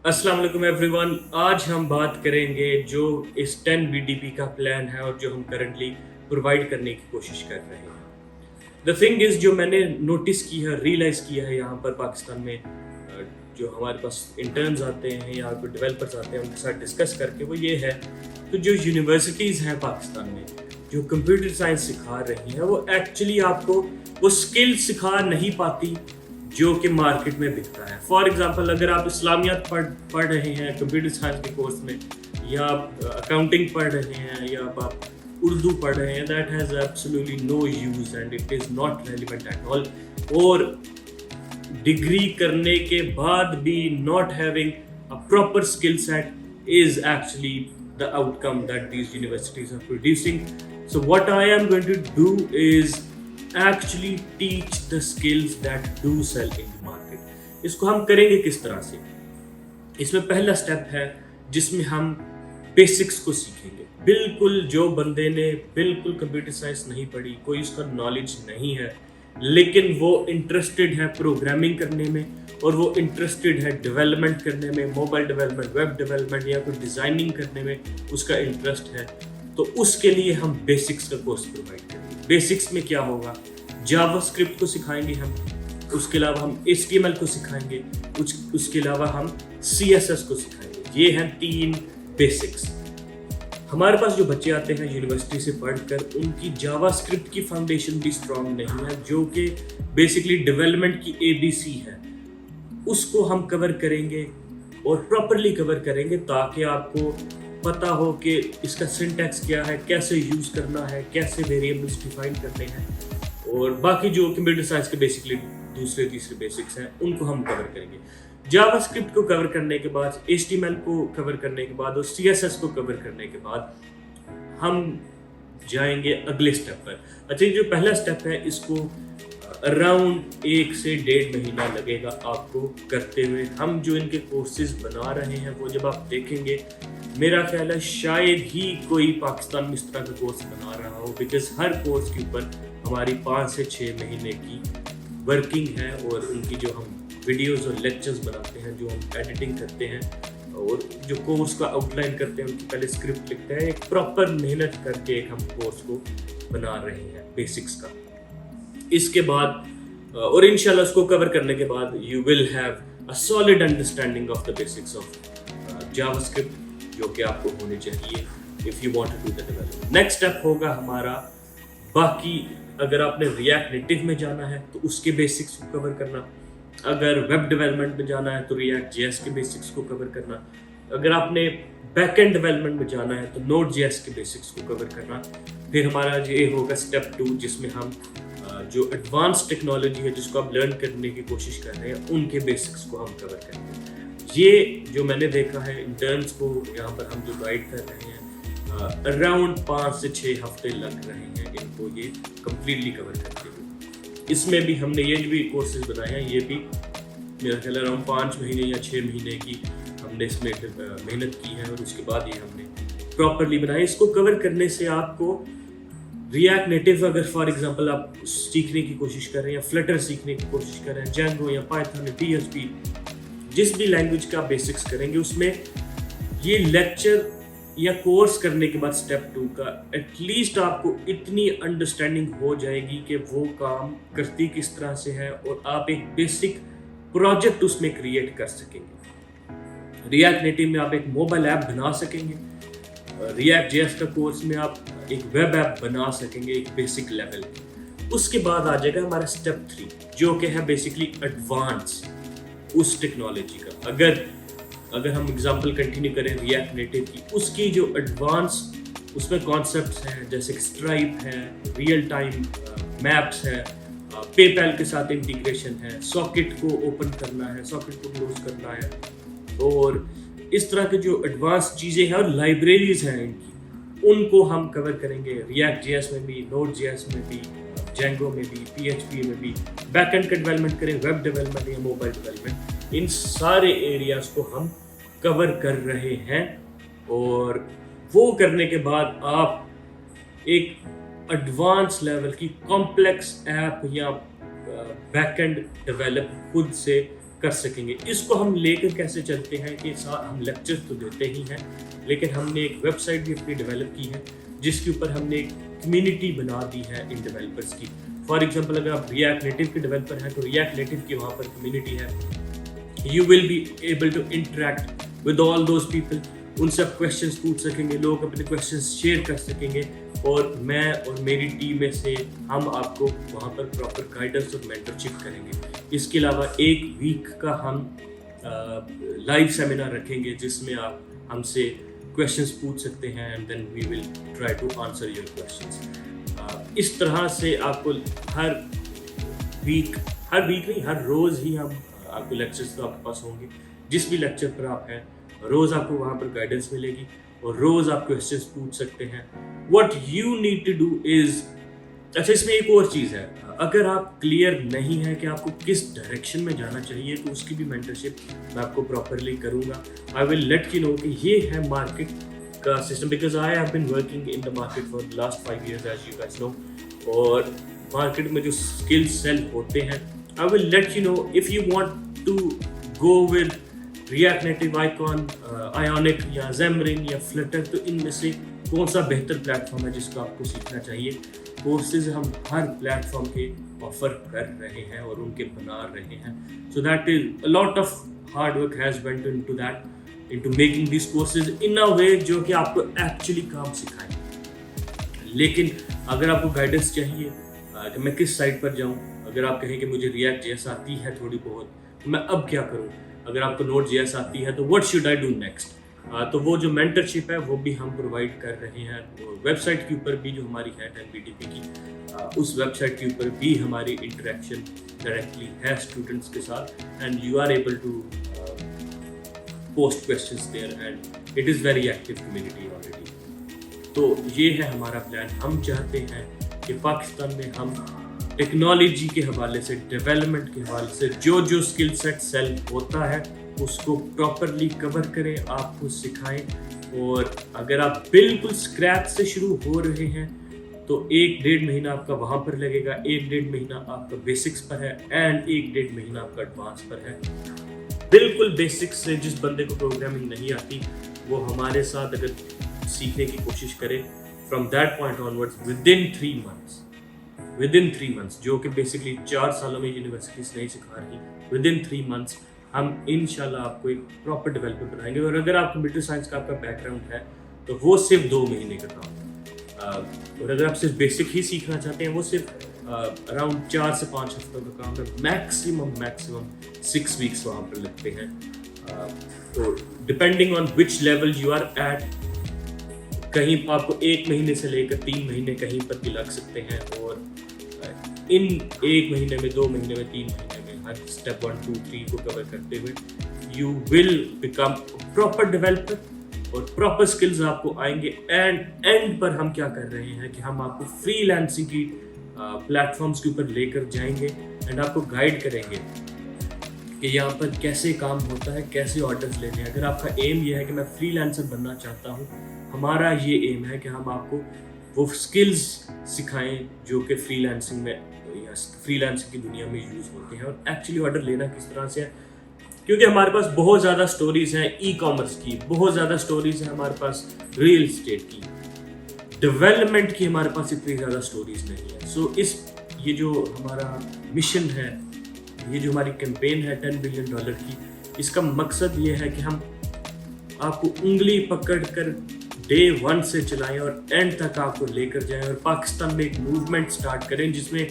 अस्सलाम वालेकुम एवरीवन। आज हम बात करेंगे जो इस 10 बीडीपी का प्लान है और जो हम करंटली प्रोवाइड करने की कोशिश कर रहे हैं। द थिंग इज, जो मैंने नोटिस की है, रियलाइज किया है यहाँ पर पाकिस्तान में, जो हमारे पास इंटर्न्स आते हैं या कोई डेवलपर्स आते हैं उनके साथ डिस्कस करके, वो ये है तो जो यूनिवर्सिटीज़ हैं पाकिस्तान में जो कंप्यूटर साइंस सिखा रही हैं, वो एक्चुअली आपको वो स्किल सिखा नहीं पाती जो कि मार्केट में बिकता है। फॉर एग्जांपल, अगर आप इस्लामियात पढ़ रहे हैं कंप्यूटर साइंस के कोर्स में, या आप अकाउंटिंग पढ़ रहे हैं, या आप उर्दू पढ़ रहे हैं, that has absolutely no use and it is not relevant at all. और डिग्री करने के बाद भी not having a proper skill set is actually the outcome that these universities are producing. So what I am going to do is actually teach the skills that do sell in the market. इसको हम करेंगे किस तरह से? इसमें पहला step है जिसमें हम बेसिक्स को सीखेंगे। बिल्कुल जो बंदे ने बिल्कुल कंप्यूटर साइंस नहीं पढ़ी, कोई उसका नॉलेज नहीं है, लेकिन वो इंटरेस्टेड है प्रोग्रामिंग करने में और वो इंटरेस्टेड है डेवलपमेंट करने में, मोबाइल डेवलपमेंट, वेब डेवलपमेंट या कोई डिज़ाइनिंग करने में उसका इंटरेस्ट है, तो उसके लिए हम बेसिक्स का कोर्स प्रोवाइड करेंगे। बेसिक्स में क्या होगा? जावास्क्रिप्ट को सिखाएंगे हम, उसके अलावा हम HTML को सिखाएंगे, उसके अलावा हम CSS को सिखाएंगे। ये हैं 3 बेसिक्स। हमारे पास जो बच्चे आते हैं यूनिवर्सिटी से पढ़कर, उनकी जावास्क्रिप्ट की फाउंडेशन भी स्ट्रांग नहीं है, जो कि बेसिकली डेवलपमेंट की ABC है। उसको हम कवर करेंगे और प्रॉपरली कवर करेंगे ताकि आपको पता हो कि इसका सिंटैक्स क्या है, कैसे यूज़ करना है, कैसे वेरिएबल्स डिफाइन करने हैं, और बाकी जो कंप्यूटर साइंस के बेसिकली दूसरे तीसरे बेसिक्स हैं उनको हम कवर करेंगे। जावास्क्रिप्ट को कवर करने के बाद, HTML को कवर करने के बाद और CSS को कवर करने के बाद हम जाएंगे अगले स्टेप पर। अच्छा, जो पहला स्टेप है इसको अराउंड 1 से 1.5 महीना लगेगा आपको करते हुए। हम जो इनके कोर्सेज बना रहे हैं वो जब आप देखेंगे, मेरा ख्याल है शायद ही कोई पाकिस्तान में इस तरह का कोर्स बना रहा हो, बिकॉज हर कोर्स के ऊपर हमारी 5 से 6 महीने की वर्किंग है, और उनकी जो हम वीडियोस और लेक्चर्स बनाते हैं, जो हम एडिटिंग करते हैं और जो कोर्स का आउटलाइन करते हैं, उनकी पहले स्क्रिप्ट लिखते हैं, एक प्रॉपर मेहनत करके एक हम कोर्स को बना रहे हैं बेसिक्स का। इसके बाद और इंशाल्लाह उसको कवर करने के बाद you will have a solid understanding of the basics of JavaScript, जो कि आपको होने चाहिए if you want to do the development. Next step होगा हमारा, बाकी अगर आपने रिएक्ट नेटिव में जाना है तो उसके बेसिक्स को कवर करना, अगर वेब डेवलपमेंट में जाना है तो रिएक्ट JS के बेसिक्स को कवर करना, अगर आपने बैकएंड डेवलपमेंट में जाना है तो Node.js के बेसिक्स को कवर करना। फिर हमारा ये होगा स्टेप 2, जिसमें हम जो एडवांस टेक्नोलॉजी है जिसको आप लर्न करने की कोशिश कर रहे हैं, उनके बेसिक्स को हम कवर करेंगे। ये जो मैंने देखा है इंटर्न्स को यहाँ पर हम जो गाइड कर रहे हैं, अराउंड 5 से 6 हफ्ते लग रहे हैं इनको ये कम्प्लीटली कवर करते हुए। इसमें भी हमने ये भी कोर्सेज बनाए हैं, ये भी मेरा ख्याल अराउंड 5 महीने या 6 महीने की हमने इसमें मेहनत की है, और उसके बाद ये हमने प्रॉपरली बनाया। इसको कवर करने से आपको रिएक्ट नेटिव, अगर फॉर एग्जांपल आप सीखने की कोशिश कर रहे हैं, या फ्लटर सीखने की कोशिश कर रहे हैं, Django या पाइथन या PHP, जिस भी लैंग्वेज का आप बेसिक्स करेंगे, उसमें ये लेक्चर या कोर्स करने के बाद स्टेप 2 का एटलीस्ट आपको इतनी अंडरस्टैंडिंग हो जाएगी कि वो काम करती किस तरह से है, और आप एक बेसिक प्रोजेक्ट उसमें क्रिएट कर सकेंगे। रिएक्ट नेटिव में आप एक मोबाइल ऐप बना सकेंगे, रिएक्ट JS का कोर्स में आप एक वेब ऐप बना सकेंगे एक बेसिक लेवल। उसके बाद आ जाएगा हमारा स्टेप 3, जो कि है बेसिकली एडवांस उस टेक्नोलॉजी का। अगर हम एग्जांपल कंटिन्यू करें रिएक्ट नेटिव की, उसकी जो एडवांस उसमें कॉन्सेप्ट्स हैं, जैसे स्ट्राइप है, रियल टाइम मैप्स है, पेपैल के साथ इंटीग्रेशन है, सॉकेट को ओपन करना है, सॉकेट को क्लोज करना है, और इस तरह के जो एडवांस चीज़ें हैं और लाइब्रेरीज हैं इनकी, उनको हम कवर करेंगे। रिएक्ट JS में भी, Node.js में भी, Django में भी, PHP में भी, बैकएंड का डेवलपमेंट करें, वेब डेवलपमेंट या मोबाइल डेवलपमेंट, इन सारे एरियाज को हम कवर कर रहे हैं। और वो करने के बाद आप एक एडवांस लेवल की कॉम्प्लेक्स ऐप या बैकएंड डेवलप खुद से कर सकेंगे। इसको हम लेकर कैसे चलते हैं कि हम लेक्चर तो देते ही हैं, लेकिन हमने एक वेबसाइट भी अपनी डेवलप की है जिसके ऊपर हमने एक कम्युनिटी बना दी है इन डेवलपर्स की। फॉर एग्जांपल अगर आप रिएक्ट नेटिव के डेवलपर हैं तो रिएक्ट नेटिव की वहाँ पर कम्युनिटी है, you will be able to interact with all those people, उनसे आप क्वेश्चंस पूछ सकेंगे, लोग अपने क्वेश्चंस शेयर कर सकेंगे, और मैं और मेरी टीम में से हम आपको वहाँ पर प्रॉपर गाइडेंस और मेंटरशिप करेंगे। इसके अलावा एक वीक का हम लाइव सेमिनार रखेंगे जिसमें आप हमसे क्वेश्चंस पूछ सकते हैं and then we will try to answer your questions. इस तरह से आपको हर वीक नहीं, हर रोज़ ही हम आपको लेक्चर्स तो आपके पास होंगे। जिस भी लेक्चर पर आप हैं रोज़ आपको वहाँ पर गाइडेंस मिलेगी और रोज़ आप क्वेश्चंस पूछ सकते हैं। What you need to do is, अच्छा इसमें एक और चीज़ है, अगर आप क्लियर नहीं है कि आपको किस डायरेक्शन में जाना चाहिए तो उसकी भी मेंटरशिप मैं आपको प्रॉपरली करूँगा। I will let you know कि ये है मार्केट का system, because I have been working in the market for the last 5 years as you guys know, और मार्केट में जो स्किल्स सेल होते हैं, I will let you know if you want to go with React Native, icon, Ionic या Xamarin या Flutter, तो इनमें से कौन सा बेहतर प्लेटफॉर्म है जिसको आपको सीखना चाहिए। कोर्सेज हम हर प्लेटफॉर्म के ऑफर कर रहे हैं और उनके बना रहे हैं, so that is a lot of hard work has went into that, into making this courses in a way जो कि आपको एक्चुअली काम सिखाएं। लेकिन अगर आपको गाइडेंस चाहिए कि मैं किस साइट पर जाऊं, अगर आप कहें कि मुझे रिएक्ट जेएस आती है थोड़ी बहुत, तो मैं अब क्या करूं, अगर आपको नोड जेएस आती है तो what should I do next, तो वो जो मेंटरशिप है वो भी हम प्रोवाइड कर रहे हैं। वेबसाइट के ऊपर भी जो हमारी है 10BDP की, उस वेबसाइट के ऊपर भी हमारी इंटरेक्शन डायरेक्टली है स्टूडेंट्स के साथ, and you are able to post questions there and it is very active community already. तो ये है हमारा प्लान। हम चाहते हैं कि पाकिस्तान में हम टेक्नोलॉजी के हवाले से, डेवलपमेंट के हवाले से जो स्किल सेट सेल होता है उसको प्रॉपरली कवर करें, आपको सिखाएं। और अगर आप बिल्कुल स्क्रैच से शुरू हो रहे हैं तो 1-1.5 महीना आपका वहाँ पर लगेगा, 1-1.5 महीना आपका बेसिक्स पर है एंड 1-1.5 महीना आपका एडवांस पर है। बिल्कुल बेसिक्स से जिस बंदे को प्रोग्रामिंग नहीं आती वो हमारे साथ अगर सीखने की कोशिश करे, from that point onwards within 3 months, जो कि बेसिकली 4 सालों में यूनिवर्सिटीज नहीं सिखा रही, विदिन 3 months हम इंशाल्लाह आपको एक प्रॉपर डेवलपर बनाएंगे। और अगर आप कंप्यूटर साइंस का आपका बैकग्राउंड है तो वो सिर्फ 2 महीने का काम है, और अगर आप सिर्फ बेसिक ही सीखना चाहते हैं वो सिर्फ अराउंड 4 से 5 हफ्तों का काम है। मैक्सिमम 6 weeks वहाँ पर लगते हैं। तो depending on which level you are at, कहीं आपको 1 महीने से लेकर 3 महीने कहीं पर भी लग सकते हैं, और इन 1 महीने में, 2 महीने में, 3 महीने में हर स्टेप 1, 2, 3 को कवर करते हुए you will become proper developer और प्रॉपर स्किल्स आपको आएंगे। एंड पर हम क्या कर रहे हैं कि हम आपको फ्रीलांसिंग की प्लेटफॉर्म्स के ऊपर लेकर जाएंगे एंड आपको गाइड करेंगे कि यहाँ पर कैसे काम होता है, कैसे ऑर्डर्स लेने हैं। अगर आपका एम ये है कि मैं फ्रीलांसर बनना चाहता हूँ, हमारा ये एम है कि हम आपको वो स्किल्स सिखाएं जो कि फ्रीलांसिंग में या फ्रीलांसिंग की दुनिया में यूज़ होते हैं, और एक्चुअली ऑर्डर लेना किस तरह से है। क्योंकि हमारे पास बहुत ज़्यादा स्टोरीज हैं ई कॉमर्स की, बहुत ज़्यादा स्टोरीज हैं हमारे पास रियल एस्टेट की, डेवलपमेंट की हमारे पास इतनी ज़्यादा स्टोरीज नहीं है। सो ये जो हमारा मिशन है, ये जो हमारी कैंपेन है $10 बिलियन की, इसका मकसद ये है कि हम आपको उंगली पकड़ कर डे 1 से चलाएं और एंड तक आपको लेकर जाएं, और पाकिस्तान में एक मूवमेंट स्टार्ट करें जिसमें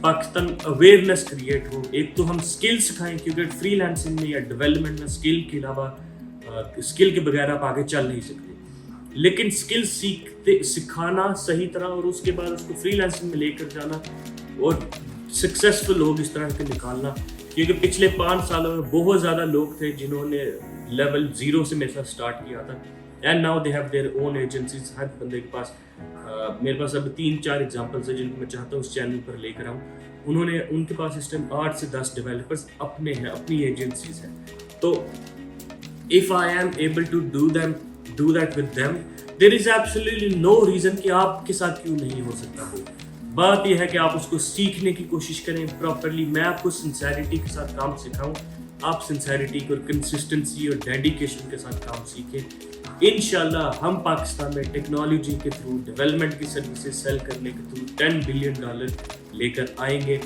पाकिस्तान अवेयरनेस क्रिएट हो। एक तो हम स्किल सिखाएं, क्योंकि फ्रीलांसिंग में या डेवलपमेंट में स्किल के अलावा स्किल के बगैर आप आगे चल नहीं सकते, लेकिन स्किल सिखाना सही तरह और उसके बाद उसको फ्रीलांसिंग में लेकर जाना और सक्सेसफुल लोग इस तरह के निकालना। क्योंकि पिछले 5 सालों में बहुत ज़्यादा लोग थे जिन्होंने लेवल 0 से मेरे साथ स्टार्ट किया था, and now they have their own agencies. हर बंदे के पास मेरे पास अब 3-4 एग्जांपल्स हैं जिनको मैं चाहता हूँ उस चैनल पर लेकर आऊँ। उनके पास इस टाइम 8 से 10 डेवलपर्स अपने हैं, अपनी एजेंसीज हैं। तो if I am able to do that with them, there is absolutely no reason कि आपके साथ क्यों नहीं हो सकता हो। बात यह है कि आप उसको सीखने की कोशिश करें प्रॉपरली, मैं आपको सिंसेरिटी के साथ काम सिखाऊं, आप सिंसेरिटी और कंसिस्टेंसी और डेडिकेशन के साथ काम सीखें। इंशाल्लाह हम पाकिस्तान में टेक्नोलॉजी के थ्रू, डेवलपमेंट की सर्विसेज सेल करने के थ्रू $10 बिलियन लेकर आएंगे।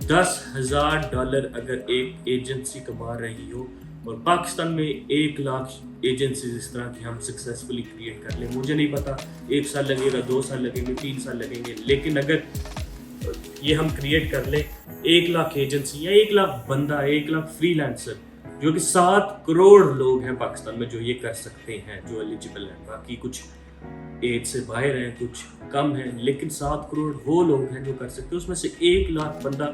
$10,000 अगर एक एजेंसी कमा रही हो और पाकिस्तान में 1 लाख एजेंसीज इस तरह की हम सक्सेसफुली क्रिएट कर लें, मुझे नहीं पता 1 साल लगेगा, 2 साल लगेंगे, 3 साल लगेंगे, लेकिन अगर ये हम क्रिएट कर लें 1 लाख एजेंसी या 1 लाख बंदा, 1 लाख फ्रीलांसर, जो कि 7 करोड़ लोग हैं पाकिस्तान में जो ये कर सकते हैं, जो एलिजिबल हैं। बाकी कुछ एज से बाहर हैं, कुछ कम हैं, लेकिन 7 करोड़ वो लोग हैं जो कर सकते हैं। उसमें से 1 लाख बंदा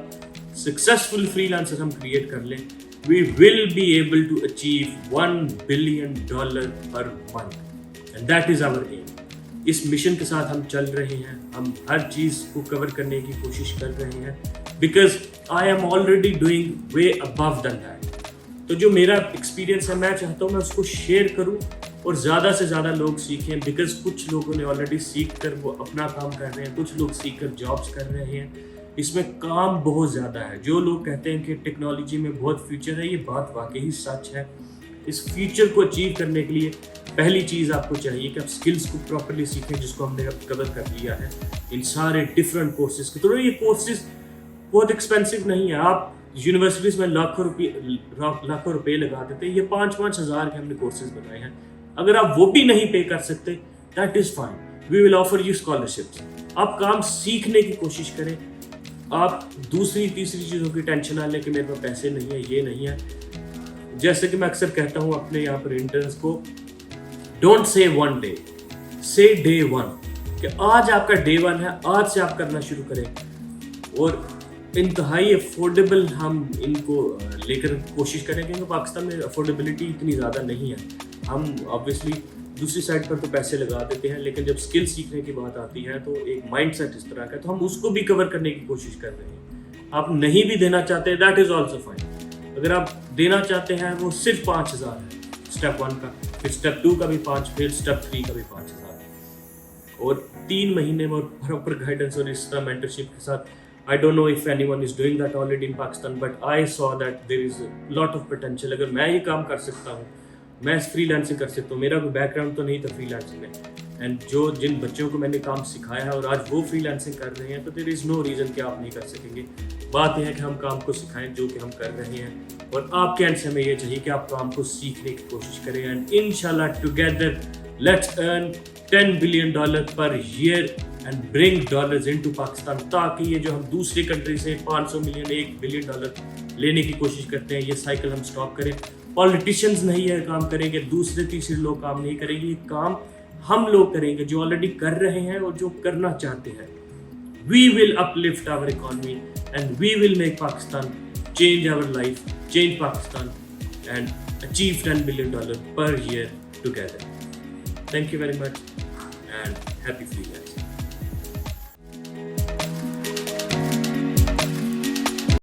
सक्सेसफुल फ्रीलांसर हम क्रिएट कर लें, we will be able to achieve $1 billion per month, and that is our aim. इस मिशन के साथ हम चल रहे हैं, हम हर चीज़ को कवर करने की कोशिश कर रहे हैं, because I am already doing way above than that. तो जो मेरा एक्सपीरियंस है मैं चाहता हूँ मैं उसको शेयर करूँ और ज़्यादा से ज़्यादा लोग सीखें, बिकॉज कुछ लोगों ने ऑलरेडी सीख कर वो अपना काम कर रहे हैं, कुछ लोग सीख कर जॉब्स कर रहे हैं। इसमें काम बहुत ज़्यादा है। जो लोग कहते हैं कि टेक्नोलॉजी में बहुत फ्यूचर है, ये बात वाकई सच है। इस फ्यूचर को अचीव करने के लिए पहली चीज़ आपको चाहिए कि आप स्किल्स को प्रॉपर्ली सीखें, जिसको हमने अब कवर कर लिया है इन सारे डिफरेंट कोर्सेज के थ्रू। ये कोर्सेज बहुत एक्सपेंसिव नहीं है। आप यूनिवर्सिटीज़ में लाखों रुपए लगा देते हैं, ये 5-5 हज़ार के हमने कोर्सेज बनाए हैं। अगर आप वो भी नहीं पे कर सकते, that is fine, we will offer you scholarships. आप काम सीखने की कोशिश करें, आप दूसरी तीसरी चीज़ों की टेंशन ना लें कि मेरे पास पैसे नहीं है, ये नहीं है। जैसे कि मैं अक्सर कहता हूँ अपने यहाँ पर इंटर्न्स को, डोंट से वन डे, से day 1, कि आज आपका day 1 है, आज से आप करना शुरू करें। और इंतहाई अफोर्डेबल हम इनको लेकर कोशिश करें, क्योंकि पाकिस्तान में अफोर्डेबिलिटी इतनी ज़्यादा नहीं है। हम ऑब्वियसली दूसरी साइड पर तो पैसे लगा देते हैं, लेकिन जब स्किल सीखने की बात आती है तो एक माइंडसेट इस तरह का, तो हम उसको भी कवर करने की कोशिश कर रहे हैं। आप नहीं भी देना चाहते, दैट इज़ ऑल्सो फाइन। अगर आप देना चाहते हैं, वो सिर्फ 5,000 है स्टेप 1 का, फिर स्टेप 2 का भी 5, फिर स्टेप 3 का भी 5,000, और 3 महीने में प्रॉपर गाइडेंस और इस तरह मेंटरशिप के साथ। I don't know if anyone is doing that already in Pakistan, but I saw that there is a lot of potential. अगर मैं ये काम कर सकता हूँ, मैं फ्रीलांसिंग कर सकता हूँ, मेरा कोई बैकग्राउंड तो नहीं था फ्रीलांसिंग में, एंड जिन बच्चों को मैंने काम सिखाया है और आज वो फ्रीलांसिंग कर रहे हैं, तो देयर इज़ नो रीज़न कि आप नहीं कर सकेंगे। बात यह है कि हम काम को सिखाएं जो कि हम कर रहे हैं, और आपके एंड से हमें ये चाहिए कि आप काम को सीखने की कोशिश करें, एंड इंशाल्लाह together let's earn $10 billion per year and bring dollars into Pakistan, ताकि ये जो हम दूसरी कंट्री से 500 मिलियन $1 बिलियन लेने की कोशिश करते हैं, ये साइकिल हम स्टॉप करें। पॉलिटिशियंस नहीं है काम करेंगे, दूसरे तीसरे लोग काम नहीं करेंगे, ये काम हम लोग करेंगे जो ऑलरेडी कर रहे हैं और जो करना चाहते हैं। We will uplift our economy and we will make Pakistan, change our life, change Pakistan and achieve $10 billion per year together. Thank you very much and happy freelancing.